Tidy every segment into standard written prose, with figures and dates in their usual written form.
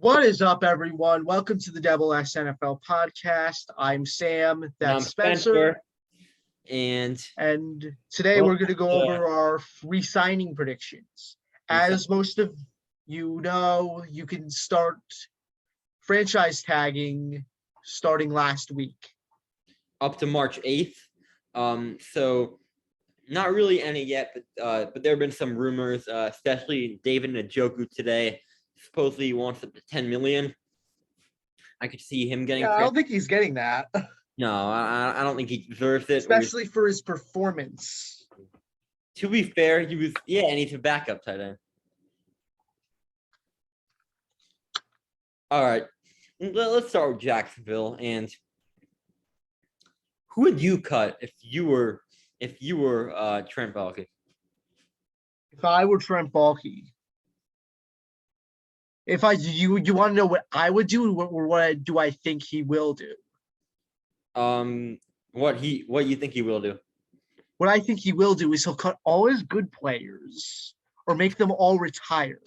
What is up, everyone? Welcome to the Double S NFL podcast. I'm Sam. And I'm That's Spencer. And And today we're going to go yeah. over our re-signing predictions. As most of you know, you can start franchise tagging starting last week. Up to March 8th. So not really any yet, but there have been some rumors, especially David Njoku today. Supposedly he wants up to $10 million. I could see him getting. I don't think he's getting that. No, I don't think he deserves it. Especially for his performance. To be fair, he was, and he's a backup tight end. All right, let's start with Jacksonville. And who would you cut if you were Trent Baalke? If I were Trent Baalke, you want to know what I would do, or what do I think he will do? What you think he will do? What I think he will do is he'll cut all his good players or make them all retire.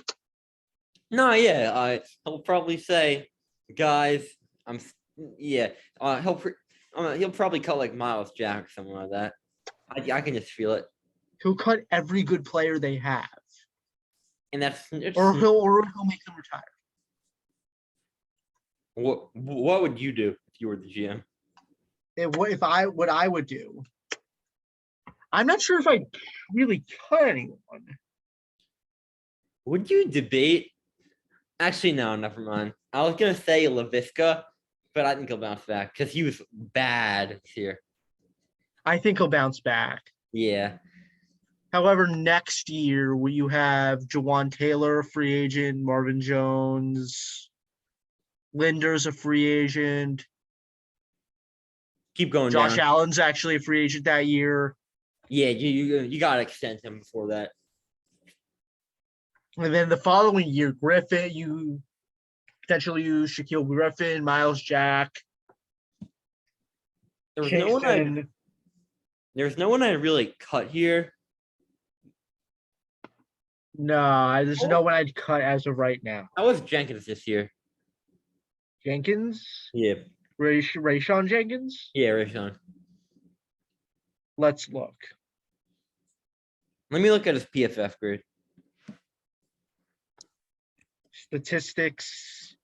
No, he'll probably say, guys, he'll probably cut like Miles Jack or something like that. I can just feel it. He'll cut every good player they have. And or he'll make them retire. What would you do if you were the GM? What I would do? I'm not sure if I'd really cut anyone. Would you debate? Actually, no, never mind. I was gonna say Laviska, but I think he'll bounce back because he was bad here. I think he'll bounce back. Yeah. However, next year you have Jawan Taylor, free agent, Marvin Jones, Linder's a free agent. Keep going. Josh Allen's actually a free agent that year. Yeah, you gotta extend him before that. And then the following year, Griffin, you potentially use Shaquille Griffin, Miles Jack. There's no one I really cut here. No, there's no one I'd cut as of right now. How was Jenkins this year? Jenkins? Yeah. Rayshawn Jenkins? Yeah, Rayshawn. Let's look. Let me look at his PFF grade. Statistics.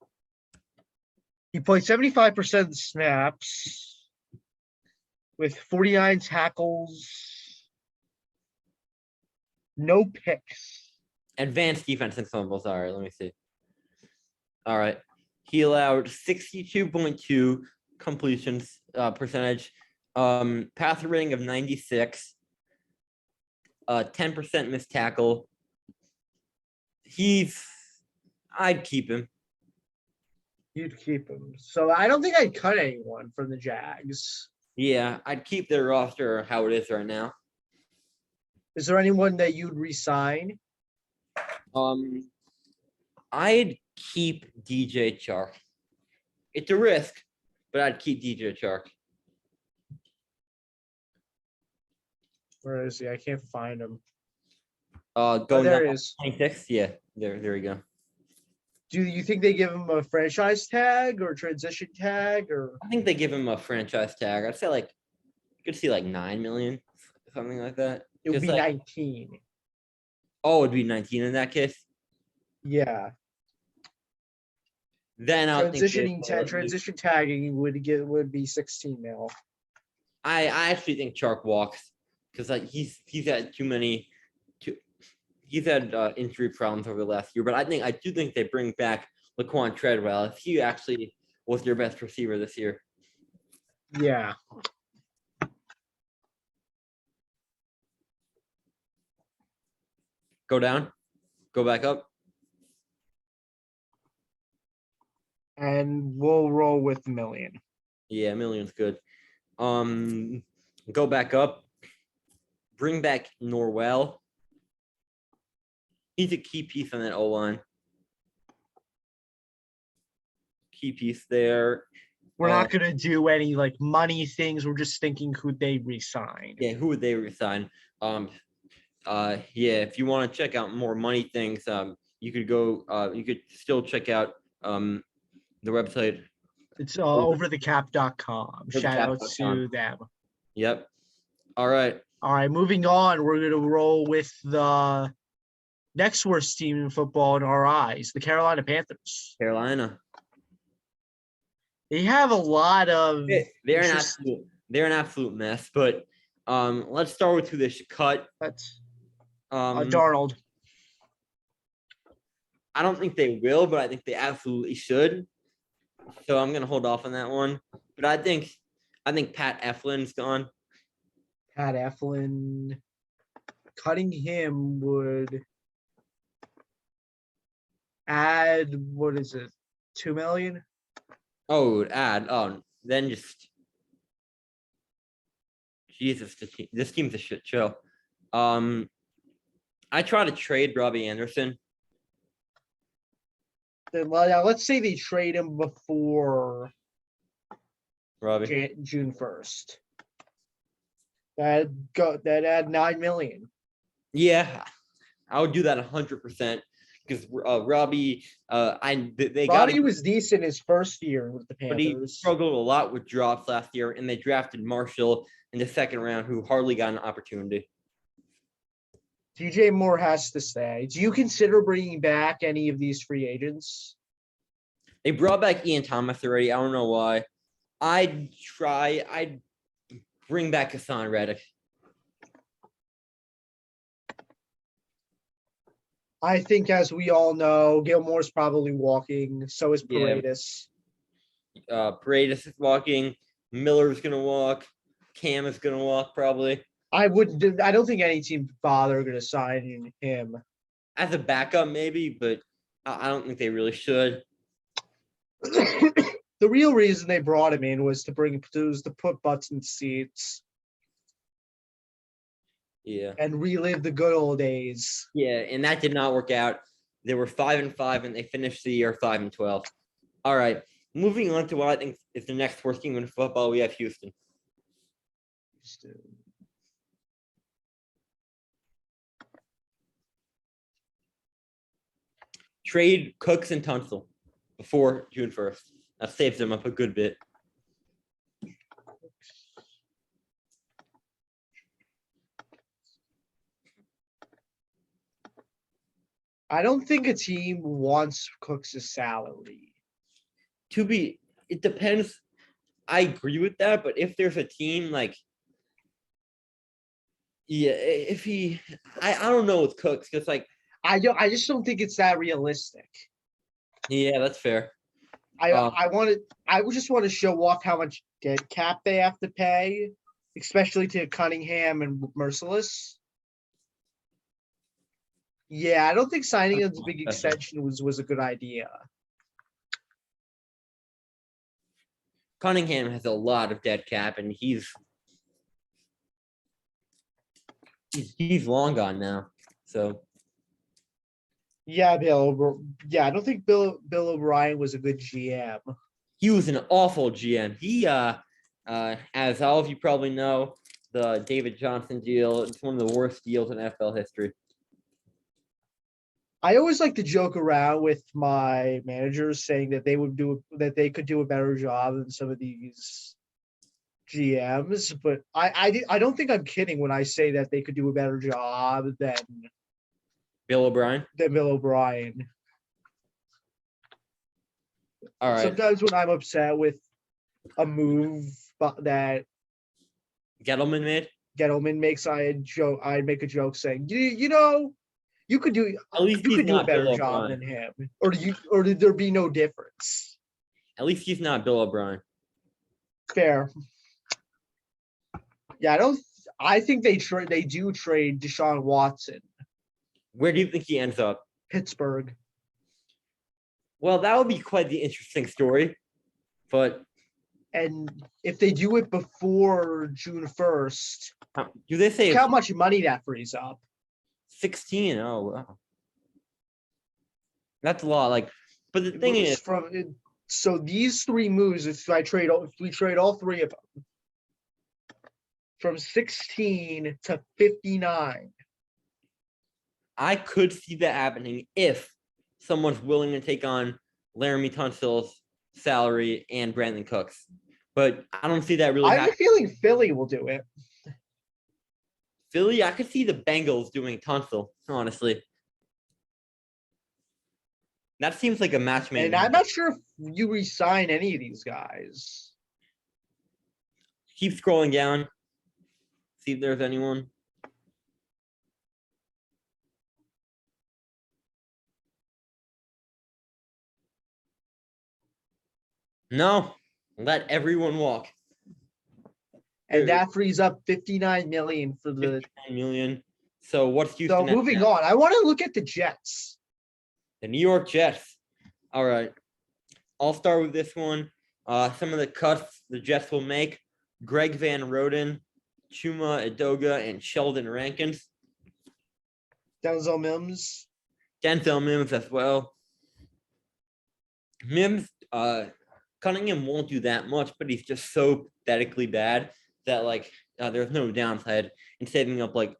He played 75% of the snaps with 49 tackles, no picks. Advanced defense and fumbles. All right, let me see. All right. He allowed 62.2 completions percentage, passer rating of 96, 10% missed tackle. I'd keep him. You'd keep him. So I don't think I'd cut anyone from the Jags. Yeah, I'd keep their roster how it is right now. Is there anyone that you'd re-sign? I'd keep DJ Chark. It's a risk, but I'd keep DJ Chark. Where is he? I can't find him. There he is. 26. Yeah, there we go. Do you think they give him a franchise tag or transition tag, or? I think they give him a franchise tag. I'd say you could see like $9 million, something like that. It would be 19. Oh, it'd be 19 in that case. Yeah. Then transition tagging would be 16 mil. I actually think Chark walks because he's had he's had injury problems over the last year. But I do think they bring back Laquan Treadwell if he actually was their best receiver this year. Yeah. Go down, go back up. And we'll roll with $1 million. Yeah, $1 million's good. Go back up. Bring back Norwell. He's a key piece on that O-line. Key piece there. We're not going to do any money things. We're just thinking who they re-sign. Yeah, who would they re-sign? If you want to check out more money things, you could still check out The website. It's Over- overthecap.com. Shout out to them. Yep. All right. All right, moving on. We're gonna roll with the next worst team in football in our eyes, the Carolina Panthers. Carolina. They have a lot of They're interest- an absolute mess. But let's start with who they should cut. That's Darnold. I don't think they will, but I think they absolutely should. So I'm gonna hold off on that one. But I think Pat Eflin's gone. Pat Eflin. Cutting him would add, what is it, 2 million? Oh, then just Jesus, this team's a shit show. I try to trade Robbie Anderson. Then now let's say they trade him before Robbie. June 1st. That add 9 million. Yeah, I would do that 100% because Robbie, they Robbie was decent his first year with the but he Panthers. struggled a lot with drops last year, and they drafted Marshall in the second round, who hardly got an opportunity. DJ Moore has to stay. Do you consider bringing back any of these free agents? They brought back Ian Thomas already. I don't know why. I'd bring back Hassan Reddick. I think, as we all know, Gilmore's probably walking. So is Yeah. Paredes. Paredes is walking. Miller's gonna walk. Cam is gonna walk probably. I don't think any team bother going to sign him. As a backup, maybe, but I don't think they really should. The real reason they brought him in was to put butts in seats. Yeah. And relive the good old days. Yeah, and that did not work out. They were 5-5, and they finished the year 5-12. All right, moving on to what I think is the next worst team in football. We have Houston. Trade Cooks and Tunsil before June 1st. That saves them up a good bit. I don't think a team wants Cooks' salary. It depends. I agree with that, but if there's a team like, yeah, if I don't know with Cooks because like I just don't think it's that realistic. Yeah, that's fair. I would just want to show off how much dead cap they have to pay, especially to Cunningham and Merciless. Yeah, I don't think signing a big extension was a good idea. Cunningham has a lot of dead cap, and he's long gone now. So yeah, I don't think Bill O'Brien was a good GM. He was an awful GM. He as all of you probably know, the David Johnson deal, it's one of the worst deals in NFL history. I always like to joke around with my managers saying that they could do a better job than some of these GMs, but I don't think I'm kidding when I say that they could do a better job than Bill O'Brien. All right. Sometimes when I'm upset with a move that Gettleman makes, I'd make a joke saying, you could do a better job than him, or did there be no difference? At least he's not Bill O'Brien. Fair. Yeah, I think they do trade Deshaun Watson. Where do you think he ends up? Pittsburgh. Well, that would be quite the interesting story, and if they do it before June 1st, do they say how much money that frees up? 16. Oh wow, that's a lot. But the thing is, so these three moves, if we trade all three of them, from 16 to 59, I could see that happening if someone's willing to take on Laramie Tunsil's salary and Brandon Cooks. But I don't see that really I have a happening. feeling Philly will do it. Philly, I could see the Bengals doing Tunsil, honestly. That seems like a match made. And I'm not sure if you resign any of these guys. Keep scrolling down. See if there's anyone. No, let everyone walk. And that frees up 59 million for the 59 million. So what's Houston? So moving on, I want to look at the Jets. The New York Jets. All right. I'll start with this one. Some of the cuts the Jets will make: Greg Van Roden, Chuma Edoga, and Sheldon Rankins. Denzel Mims. Denzel Mims as well. Mims, Cunningham won't do that much, but he's just so pathetically bad that there's no downside in saving up like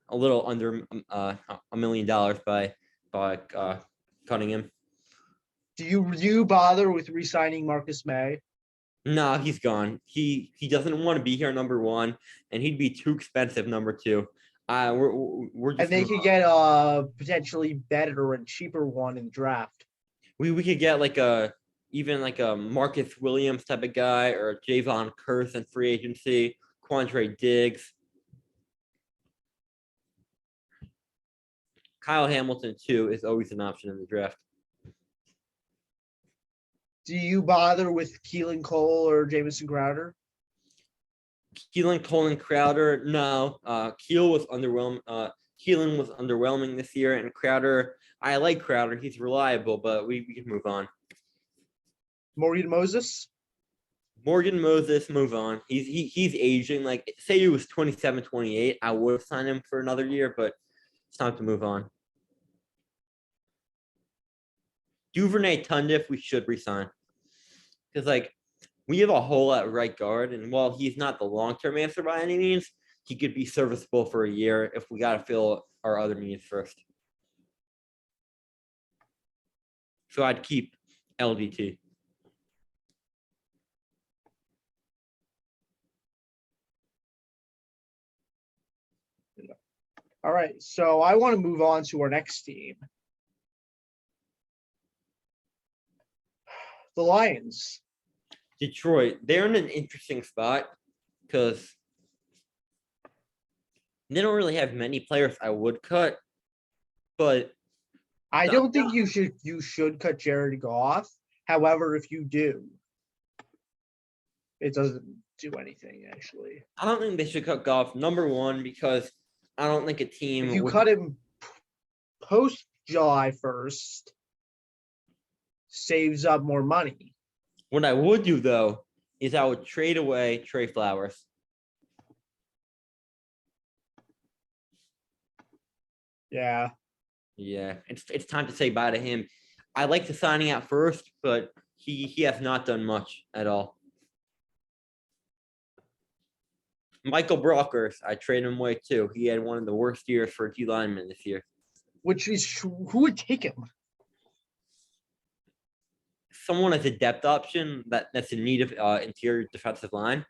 a little under $1 million by Cunningham. Do you bother with re-signing Marcus May? No, he's gone. He doesn't want to be here, number one, and he'd be too expensive, number two. We're just And they could get a potentially better and cheaper one in the draft. we could get even a Marcus Williams type of guy or a Javon Curse in free agency, Quandre Diggs, Kyle Hamilton too is always an option in the draft. Do you bother with Keelan Cole or Jamison Crowder? Keelan Cole and Crowder, no. Keelan was underwhelming this year, and Crowder, I like Crowder. He's reliable, but we can move on. Morgan Moses? Morgan Moses, move on. He's aging. Like, say he was 27, 28, I would have signed him for another year, but it's time to move on. Duvernay Tundif, we should resign. Because, we have a hole at right guard, and while he's not the long-term answer by any means, he could be serviceable for a year if we got to fill our other needs first. So I'd keep LDT. All right, so I want to move on to our next team. The Lions. Detroit, they're in an interesting spot because they don't really have many players I would cut, but I don't think you should cut Jared Goff. However, if you do, it doesn't do anything actually. I don't think they should cut Goff, number one, because I don't think a team. If you cut him post July 1st, saves up more money. What I would do though is I would trade away Trey Flowers. Yeah. Yeah, it's time to say bye to him. I like the signing out first, but he has not done much at all. Michael Brockers, I trade him away too. He had one of the worst years for a D lineman this year. Which is who would take him? Someone as a depth option that's in need of interior defensive line.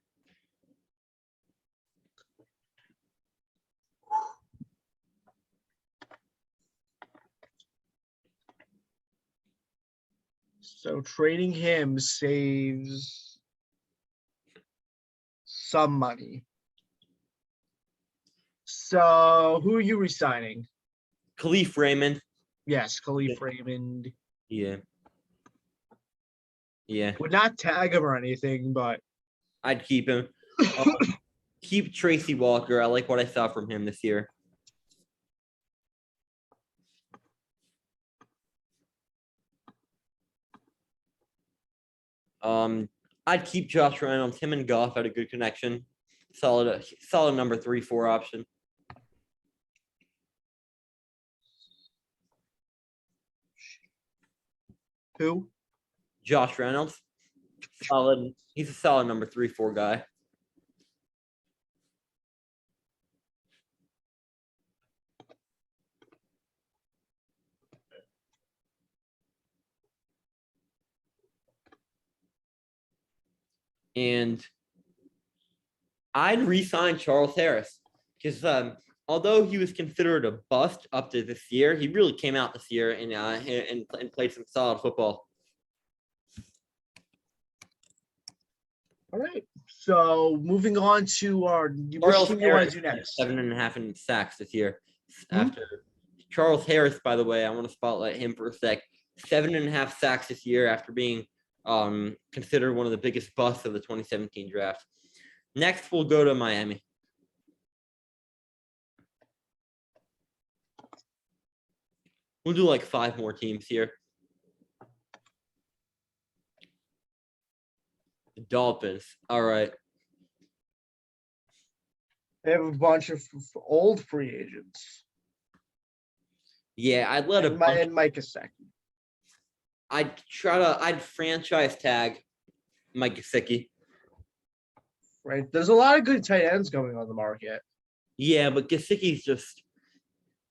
So trading him saves some money. So who are you resigning? Khalif Raymond. Yes, Khalif Raymond. Yeah. Yeah. Would not tag him or anything, but I'd keep him. Keep Tracy Walker. I like what I saw from him this year. I'd keep Josh Reynolds. Him and Goff had a good connection. Solid number 3-4 option. who? Josh Reynolds. Solid. He's a solid number 3-4 guy. and I'd re-sign Charles Harris because although he was considered a bust up to this year, he really came out this year and played some solid football. All right. So moving on to our which Charles team you want Harris to do next? 7.5 in sacks this year. Hmm? After Charles Harris, by the way, I want to spotlight him for a sec. 7.5 sacks this year after being considered one of the biggest busts of the 2017 draft. Next, we'll go to Miami. We'll do like 5 more teams here. The Dolphins. All right. They have a bunch of old free agents. Yeah, I'd let And, and Mike Gesicki. I'd franchise tag Mike Gesicki. Right. There's a lot of good tight ends going on the market. Yeah, but Gesicki's just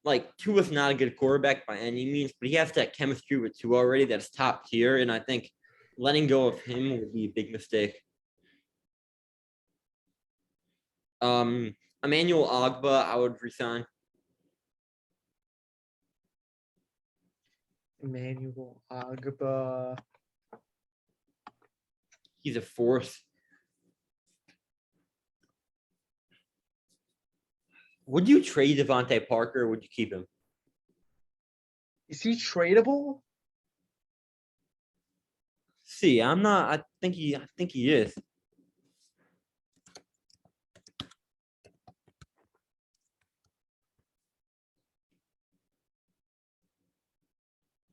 like Tua's not a good quarterback by any means, but he has that chemistry with Tua already that's top tier, and I think letting go of him would be a big mistake. Emmanuel Ogbah, I would resign. Emmanuel Ogbah. He's a force. Would you trade Devontae Parker or would you keep him? Is he tradable? See, I'm not. I think he is.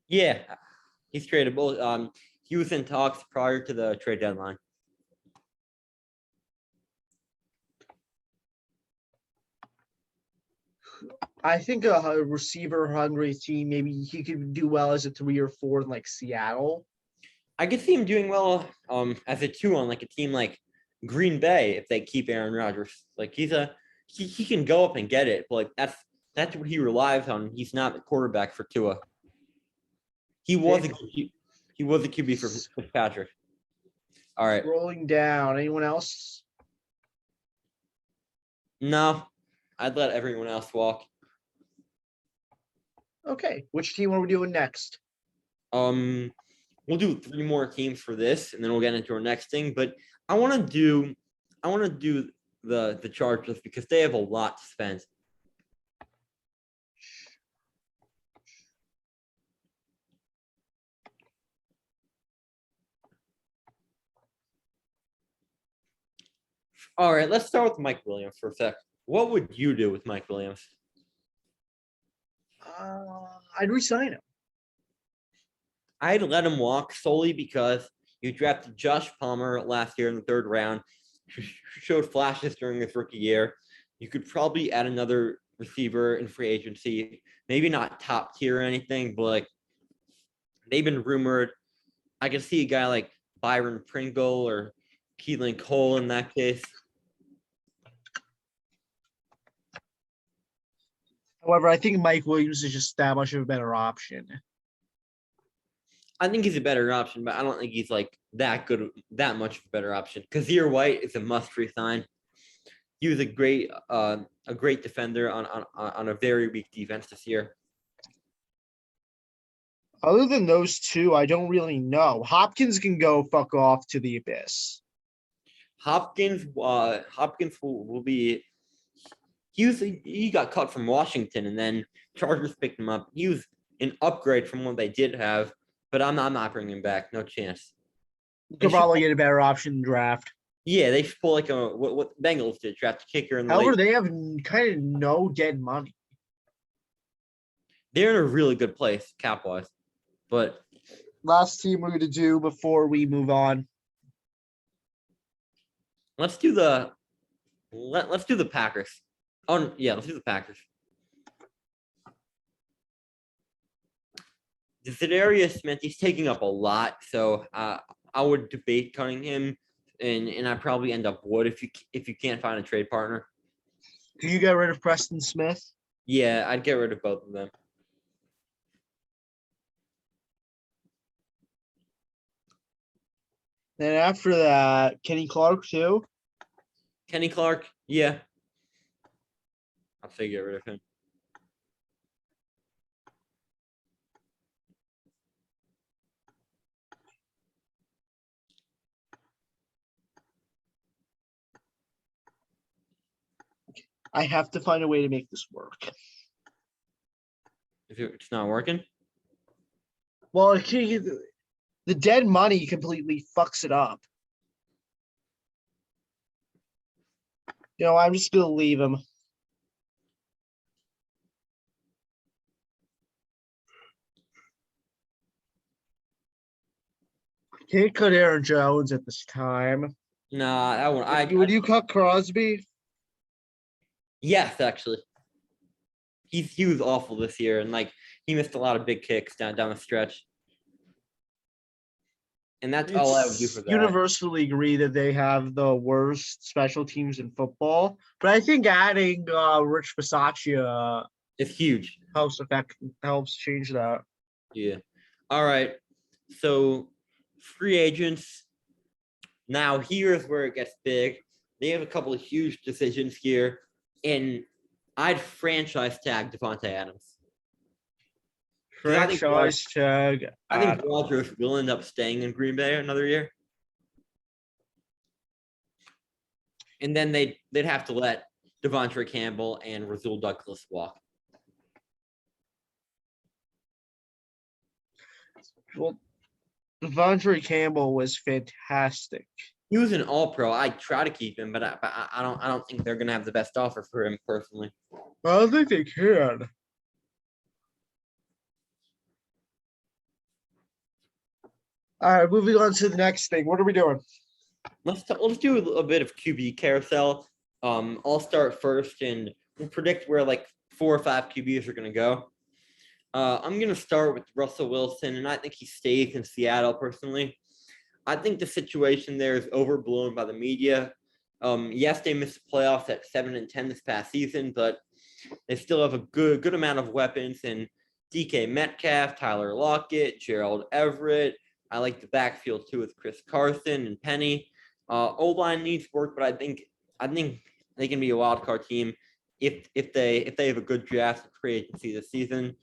Yeah, he's tradable. He was in talks prior to the trade deadline. I think a receiver hungry team, maybe he could do well as a 3 or 4 in like Seattle. I could see him doing well as a 2 on like a team like Green Bay if they keep Aaron Rodgers. Like he can go up and get it, but like that's what he relies on. He's not the quarterback for Tua. He was a QB for Fitzpatrick. All right. Rolling down. Anyone else? No, I'd let everyone else walk. Okay. Which team are we doing next? We'll do 3 more teams for this, and then we'll get into our next thing. But I want to do the Chargers because they have a lot to spend. All right, let's start with Mike Williams for a sec. What would you do with Mike Williams? I'd resign him. I'd let him walk solely because you drafted Josh Palmer last year in the 3rd round, who showed flashes during his rookie year. You could probably add another receiver in free agency, maybe not top tier or anything, but like they've been rumored. I could see a guy like Byron Pringle or Keelan Cole in that case. However, I think Mike Williams is just that much of a better option. I think he's a better option, but I don't think he's like that much of a better option. Kazir White is a must resign. He was a great defender on a very weak defense this year. Other than those 2, I don't really know. Hopkins can go fuck off to the abyss. Hopkins will be. He got cut from Washington, and then Chargers picked him up. He was an upgrade from what they did have, but I'm not bringing him back. No chance. You could probably get a better option in draft. Yeah, they should pull like what Bengals did, draft a kicker in the However, late. they have kind of no dead money. They're in a really good place cap-wise, but last team we're going to do before we move on. Let's do the Packers. Oh yeah, let's do the Packers. Za'Darius Smith, he's taking up a lot, so I would debate cutting him, and I probably end up would if you can't find a trade partner. Do you get rid of Preston Smith? Yeah, I'd get rid of both of them. Then after that, Kenny Clark too. Kenny Clark, yeah. I'll say get rid of him. I have to find a way to make this work. If it's not working, Well, the dead money completely fucks it up. I'm just gonna leave him. Can't cut Aaron Jones at this time. nah, that one. Would you cut Crosby? Yes, actually. He was awful this year, and like he missed a lot of big kicks down the stretch. And that's all I would do for that. Universally agree that they have the worst special teams in football, but I think adding Rich Bisaccia It's huge. helps change that. Yeah. All right. So free agents. Now here's where it gets big. They have a couple of huge decisions here, and I'd franchise tag Devontae Adams. Franchise tag. I think Rodgers will end up staying in Green Bay another year. And then they'd have to let Devontae Campbell and Rasul Douglas walk. Well, Devontae Campbell was fantastic. He was an All-Pro. I'd try to keep him, but I don't think they're gonna have the best offer for him personally. I don't think they can. All right, moving on to the next thing. What are we doing? Let's do a bit of QB carousel. I'll start first, and we'll predict where like 4 or 5 QBs are gonna go. I'm gonna start with Russell Wilson, and I think he stays in Seattle personally. I think the situation there is overblown by the media. Yes, they missed the playoffs at 7-10 this past season, but they still have a good amount of weapons in DK Metcalf, Tyler Lockett, Gerald Everett. I like the backfield too with Chris Carson and Penny. O-line needs work, but I think they can be a wild card team if they have a good draft and free agency this season.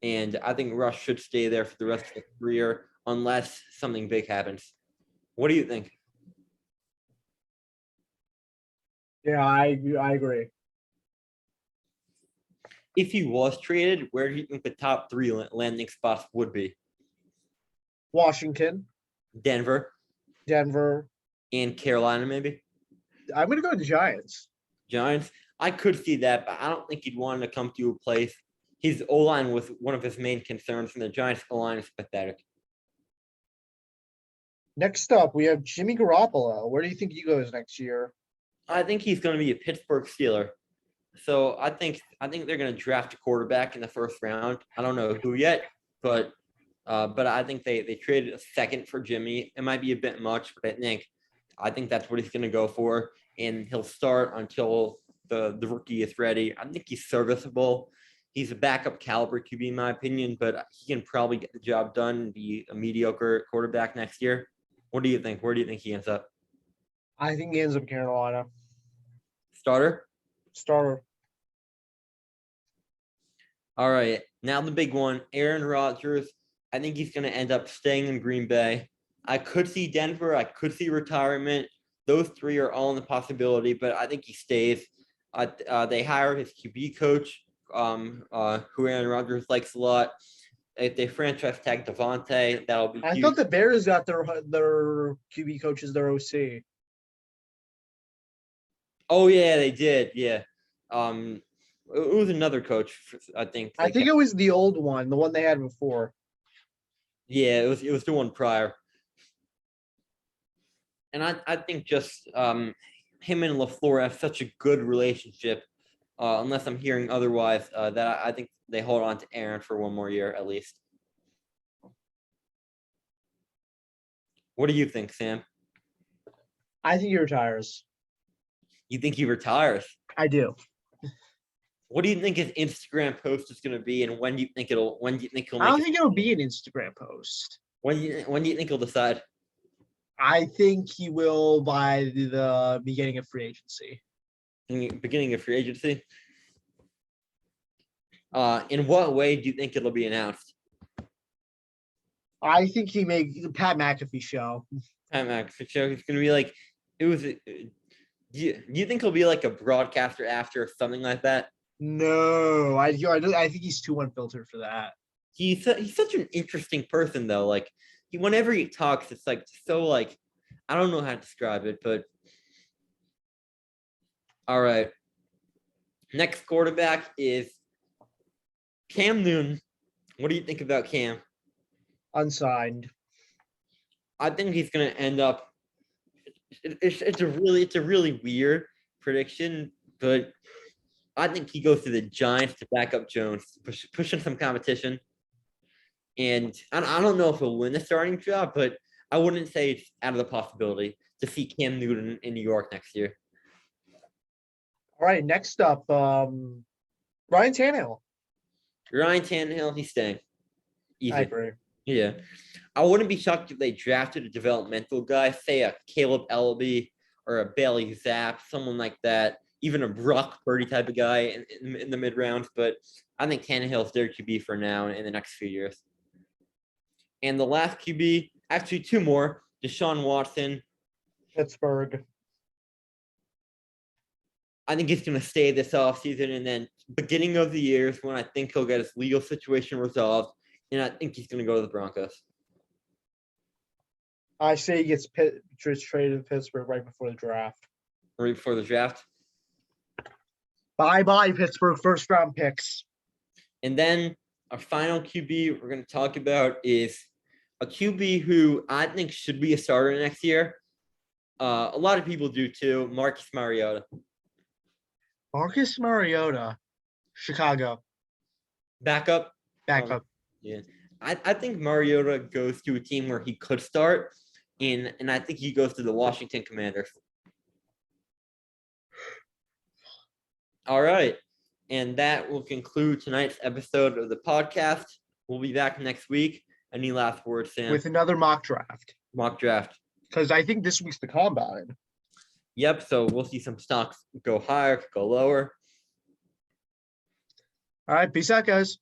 And I think Russ should stay there for the rest of his career unless something big happens. What do you think? Yeah, I agree. If he was traded, where do you think the top 3 landing spots would be? Washington, Denver, and Carolina, maybe? I'm going to go with the Giants. Giants? I could see that, but I don't think he'd want to come to a place. His O-line was one of his main concerns, and the Giants' O-line is pathetic. Next up, we have Jimmy Garoppolo. Where do you think he goes next year? I think he's going to be a Pittsburgh Steeler. So I think they're going to draft a quarterback in the first round. I don't know who yet, but I think they traded a second for Jimmy. It might be a bit much, but I think that's what he's going to go for, and he'll start until the rookie is ready. I think he's serviceable. He's a backup caliber QB in my opinion, but he can probably get the job done and be a mediocre quarterback next year. What do you think? Where do you think he ends up? I think he ends up Carolina. Starter? Starter. All right. Now the big one, Aaron Rodgers. I think he's going to end up staying in Green Bay. I could see Denver. I could see retirement. Those 3 are all in the possibility, but I think he stays. They hired his QB coach, who Aaron Rodgers likes a lot. If they franchise tag Devontae, that'll be huge. I thought the Bears got their QB coaches, their OC. Oh yeah, they did. Yeah. It was another coach, I think. I think it was the old one, the one they had before. Yeah, it was the one prior. And I think just him and LaFleur have such a good relationship, unless I'm hearing otherwise, that I think they hold on to Aaron for one more year at least. What do you think, Sam? I think he retires. You think he retires? I do. What do you think his Instagram post is going to be, and when do you think he'll? I don't think it'll be an Instagram post. When do you think he'll decide? I think he will by the beginning of free agency. in the beginning of free agency. In what way do you think it'll be announced? I think he made the Pat McAfee show. Pat McAfee show. It's gonna be like it was. Do you think he'll be like a broadcaster after or something like that? No, I think he's too unfiltered for that. He's such an interesting person though. Like whenever he talks, it's like so like I don't know how to describe it, but all right. Next quarterback is Cam Newton. What do you think about Cam? Unsigned. I think he's gonna end up. It's a really weird prediction, but I think he goes to the Giants to back up Jones, pushing some competition. And I don't know if he'll win the starting job, but I wouldn't say it's out of the possibility to see Cam Newton in New York next year. All right, next up, Ryan Tannehill. Ryan Tannehill, he's staying. Easy. I agree. Yeah. I wouldn't be shocked if they drafted a developmental guy, say a Caleb Ellaby or a Bailey Zapp, someone like that, even a Brock Purdy type of guy in the mid rounds. But I think Tannehill's their QB for now in the next few years. And the last QB, actually two more, Deshaun Watson. Pittsburgh. I think he's going to stay this offseason, and then beginning of the year is when I think he'll get his legal situation resolved, and I think he's going to go to the Broncos. I say he gets traded to Pittsburgh right before the draft. Right before the draft. Bye-bye, Pittsburgh first-round picks. And then our final QB we're going to talk about is a QB who I think should be a starter next year. A lot of people do too, Marcus Mariota. Marcus Mariota, Chicago. Backup. Backup. Yeah. I think Mariota goes to a team where he could start, and I think he goes to the Washington Commanders. All right. And that will conclude tonight's episode of the podcast. We'll be back next week. Any last words, Sam? With another mock draft. Mock draft. Because I think this week's the combine. Yep. So we'll see some stocks go higher, go lower. All right. Peace out, guys.